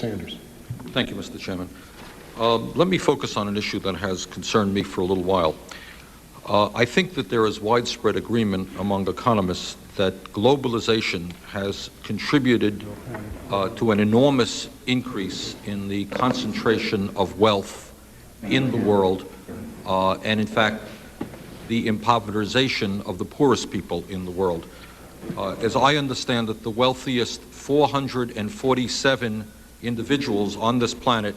Sanders. Thank you, Mr. Chairman. Let me focus on an issue that has concerned me for a little while. I think that there is widespread agreement among economists that globalization has contributed to an enormous increase in the concentration of wealth in the world, and in fact, the impoverization of the poorest people in the world. As I understand it, the wealthiest 447 individuals on this planet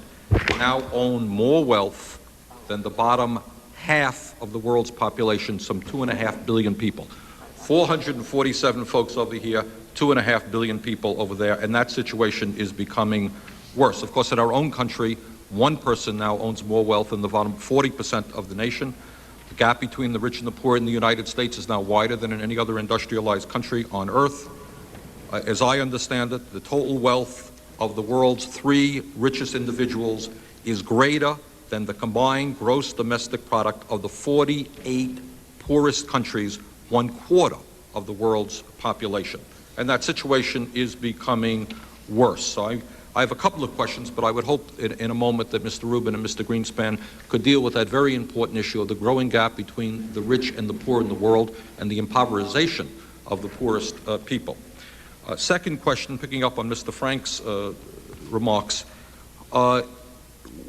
now own more wealth than the bottom half of the world's population, some 2.5 billion people. 447 folks over here, 2.5 billion people over there, and that situation is becoming worse. Of course, in our own country, one person now owns more wealth than the bottom 40% of the nation. The gap between the rich and the poor in the United States is now wider than in any other industrialized country on earth. As I understand it, the total wealth of the world's 3 richest individuals is greater than the combined gross domestic product of the 48 poorest countries, 1/4 of the world's population. And that situation is becoming worse. So I have a couple of questions, but I would hope in a moment that Mr. Rubin and Mr. Greenspan could deal with that very important issue of the growing gap between the rich and the poor in the world and the impoverization of the poorest people. Second question, picking up on Mr. Frank's remarks,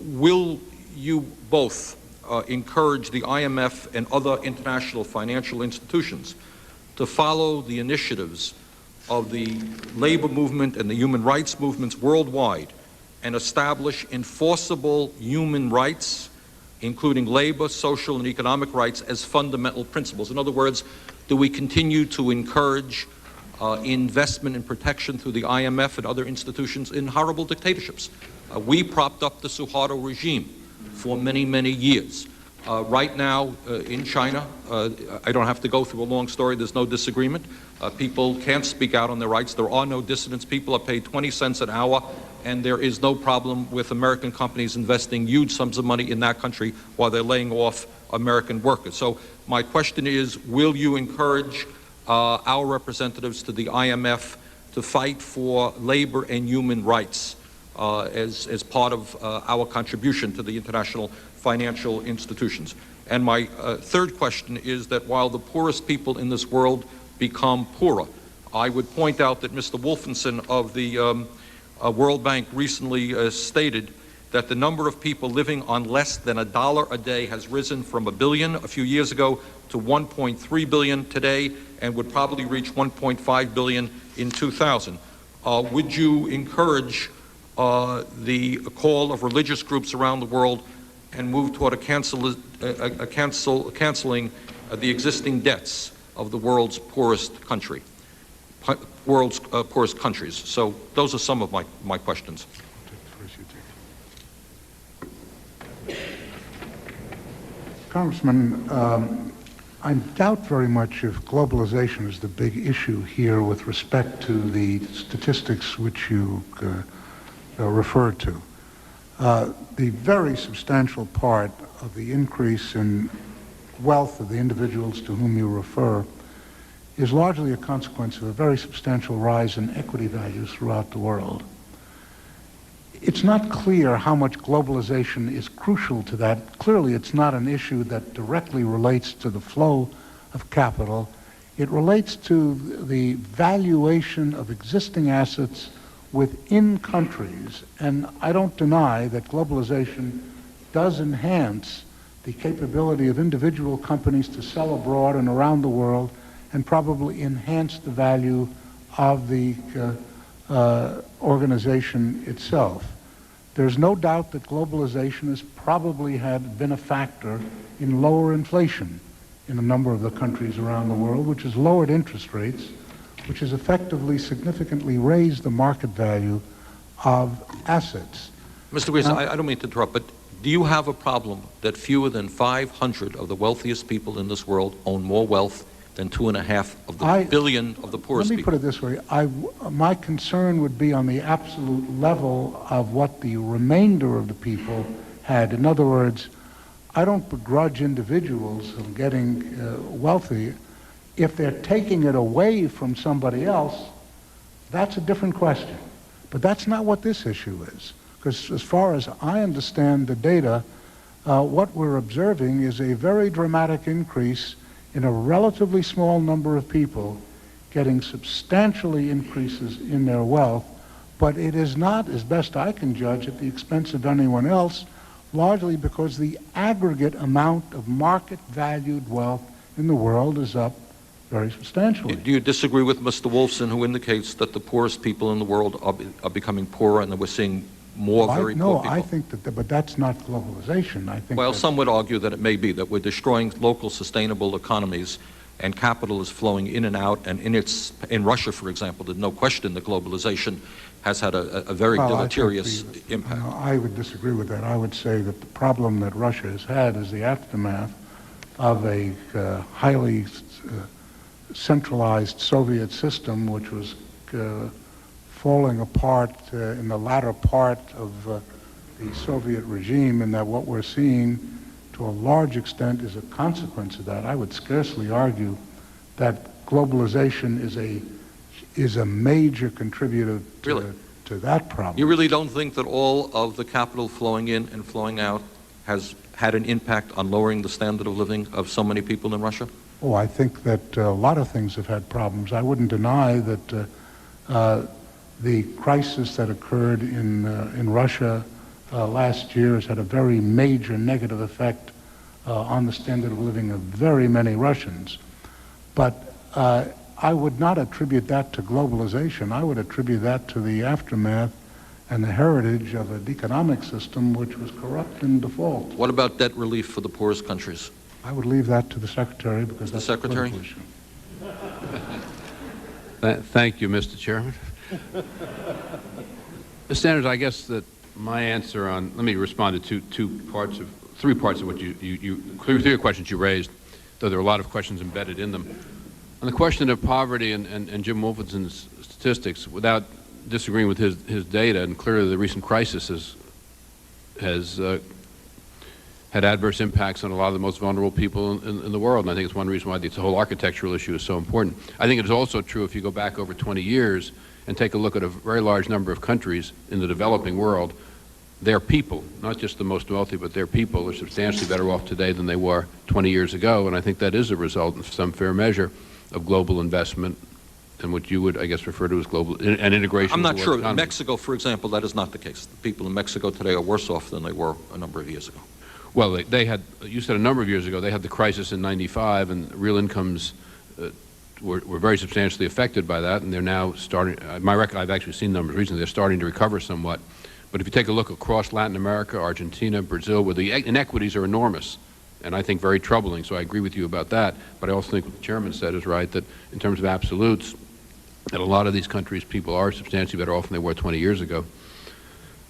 will you both encourage the IMF and other international financial institutions to follow the initiatives of the labor movement and the human rights movements worldwide and establish enforceable human rights, including labor, social, and economic rights, as fundamental principles? In other words, do we continue to encourage investment and protection through the IMF and other institutions in horrible dictatorships? We propped up the Suharto regime for many, many years. Right now in China, I don't have to go through a long story, there's no disagreement. People can't speak out on their rights. There are no dissidents. People are paid 20 cents an hour, and there is no problem with American companies investing huge sums of money in that country while they're laying off American workers. So my question is, will you encourage our representatives to the IMF to fight for labor and human rights as part of our contribution to the international financial institutions? And my third question is that while the poorest people in this world become poorer, I would point out that Mr. Wolfenson of the World Bank recently stated that the number of people living on less than $1 a day has risen from 1 billion a few years ago to 1.3 billion today, and would probably reach 1.5 billion in 2000. Would you encourage the call of religious groups around the world and move toward canceling the existing debts of the world's poorest countries? So those are some of my questions. Congressman, I doubt very much if globalization is the big issue here with respect to the statistics which you referred to. The very substantial part of the increase in wealth of the individuals to whom you refer is largely a consequence of a very substantial rise in equity values throughout the world. It's not clear how much globalization is crucial to that. Clearly, it's not an issue that directly relates to the flow of capital. It relates to the valuation of existing assets within countries, and I don't deny that globalization does enhance the capability of individual companies to sell abroad and around the world, and probably enhance the value of the organization itself. There's no doubt that globalization has probably been a factor in lower inflation in a number of the countries around the world, which has lowered interest rates, which has effectively significantly raised the market value of assets. Mr. Greenspan, I don't mean to interrupt, but do you have a problem that fewer than 500 of the wealthiest people in this world own more wealth than 2.5 of the billion of the poorest people? Let me put it this way. My concern would be on the absolute level of what the remainder of the people had. In other words, I don't begrudge individuals from getting wealthy. If they're taking it away from somebody else, that's a different question. But that's not what this issue is. Because as far as I understand the data, what we're observing is a very dramatic increase in a relatively small number of people getting substantially increases in their wealth, but it is not, as best I can judge, at the expense of anyone else, largely because the aggregate amount of market-valued wealth in the world is up very substantially. Do you disagree with Mr. Wolfson, who indicates that the poorest people in the world are becoming poorer and that we're seeing more very poor people? No, I think that, but that's not globalization. I think. Well, some would argue that it may be, that we're destroying local sustainable economies and capital is flowing in and out, and in Russia, for example, there's no question that globalization has had a very deleterious impact. No, I would disagree with that. I would say that the problem that Russia has had is the aftermath of a highly centralized Soviet system, which was falling apart in the latter part of the Soviet regime, and that what we're seeing to a large extent is a consequence of that. I would scarcely argue that globalization is a major contributor to that problem. You really don't think that all of the capital flowing in and flowing out has had an impact on lowering the standard of living of so many people in Russia? Oh, I think that a lot of things have had problems. I wouldn't deny that the crisis that occurred in Russia last year has had a very major negative effect on the standard of living of very many Russians. But I would not attribute that to globalization. I would attribute that to the aftermath and the heritage of an economic system which was corrupt and default. What about debt relief for the poorest countries? I would leave that to the Secretary because The that's Secretary? a political issue. Thank you, Mr. Chairman. Mr. Sanders, I guess that my answer on, let me respond to three parts of what three questions you raised, though there are a lot of questions embedded in them. On the question of poverty and Jim Wolfson's statistics, without disagreeing with his data, and clearly the recent crisis has had adverse impacts on a lot of the most vulnerable people in the world, and I think it's one reason why this whole architectural issue is so important. I think it is also true if you go back over 20 years and take a look at a very large number of countries in the developing world, their people, not just the most wealthy, but their people are substantially better off today than they were 20 years ago, and I think that is a result, in some fair measure, of global investment and what you would, I guess, refer to as global and integration. I'm not sure. In Mexico, for example, that is not the case. The people in Mexico today are worse off than they were a number of years ago. Well, they had, you said a number of years ago, they had the crisis in '95, and real incomes were very substantially affected by that, and they're now starting, I've actually seen numbers recently, they're starting to recover somewhat. But if you take a look across Latin America, Argentina, Brazil, where the inequities are enormous, and I think very troubling, so I agree with you about that, but I also think what the chairman said is right, that in terms of absolutes, that a lot of these countries, people are substantially better off than they were 20 years ago.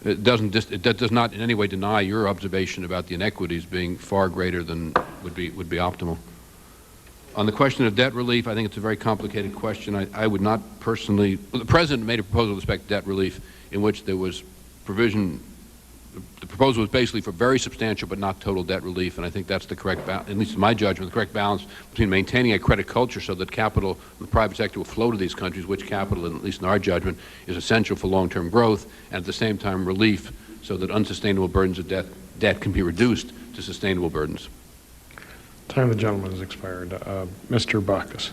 It does not in any way deny your observation about the inequities being far greater than would be optimal. On the question of debt relief, I think it's a very complicated question. I would not personally, well, the President made a proposal with respect to debt relief in which there was provision. The proposal was basically for very substantial but not total debt relief, and I think that's the correct, at least in my judgment, the correct balance between maintaining a credit culture so that capital in the private sector will flow to these countries, which capital, at least in our judgment, is essential for long-term growth, and at the same time relief so that unsustainable burdens of debt can be reduced to sustainable burdens. Time of the gentleman has expired. Mr. Bacchus.